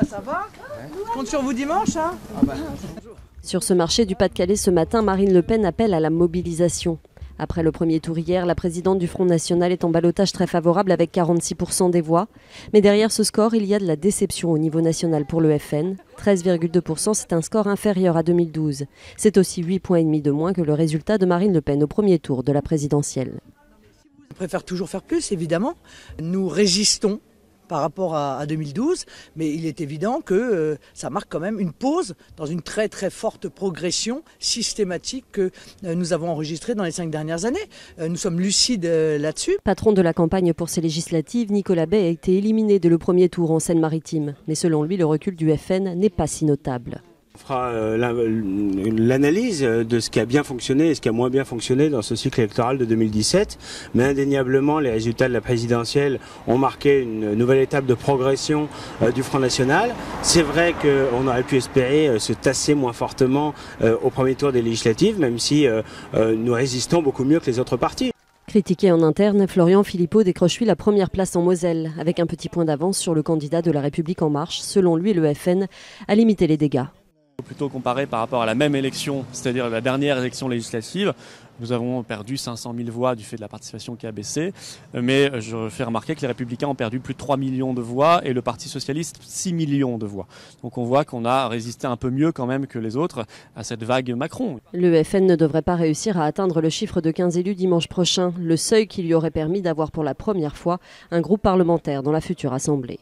Ça va? Je compte sur vous dimanche, hein? Sur ce marché du Pas-de-Calais ce matin, Marine Le Pen appelle à la mobilisation. Après le premier tour hier, la présidente du Front National est en ballottage très favorable avec 46% des voix. Mais derrière ce score, il y a de la déception au niveau national pour le FN. 13,2%, c'est un score inférieur à 2012. C'est aussi 8,5 points de moins que le résultat de Marine Le Pen au premier tour de la présidentielle. Je préfère toujours faire plus, évidemment. Nous résistons par rapport à 2012, mais il est évident que ça marque quand même une pause dans une très très forte progression systématique que nous avons enregistrée dans les 5 dernières années. Nous sommes lucides là-dessus. Patron de la campagne pour ces législatives, Nicolas Bay a été éliminé dès le premier tour en Seine-Maritime. Mais selon lui, le recul du FN n'est pas si notable. On fera l'analyse de ce qui a bien fonctionné et ce qui a moins bien fonctionné dans ce cycle électoral de 2017. Mais indéniablement, les résultats de la présidentielle ont marqué une nouvelle étape de progression du Front National. C'est vrai qu'on aurait pu espérer se tasser moins fortement au premier tour des législatives, même si nous résistons beaucoup mieux que les autres partis. Critiqué en interne, Florian Philippot décroche lui la première place en Moselle, avec un petit point d'avance sur le candidat de La République En Marche. Selon lui, le FN a limité les dégâts. Plutôt comparé par rapport à la même élection, c'est-à-dire la dernière élection législative, nous avons perdu 500 000 voix du fait de la participation qui a baissé, mais je fais remarquer que les Républicains ont perdu plus de 3 millions de voix et le Parti Socialiste 6 millions de voix. Donc on voit qu'on a résisté un peu mieux quand même que les autres à cette vague Macron. Le FN ne devrait pas réussir à atteindre le chiffre de 15 élus dimanche prochain, le seuil qui lui aurait permis d'avoir pour la première fois un groupe parlementaire dans la future Assemblée.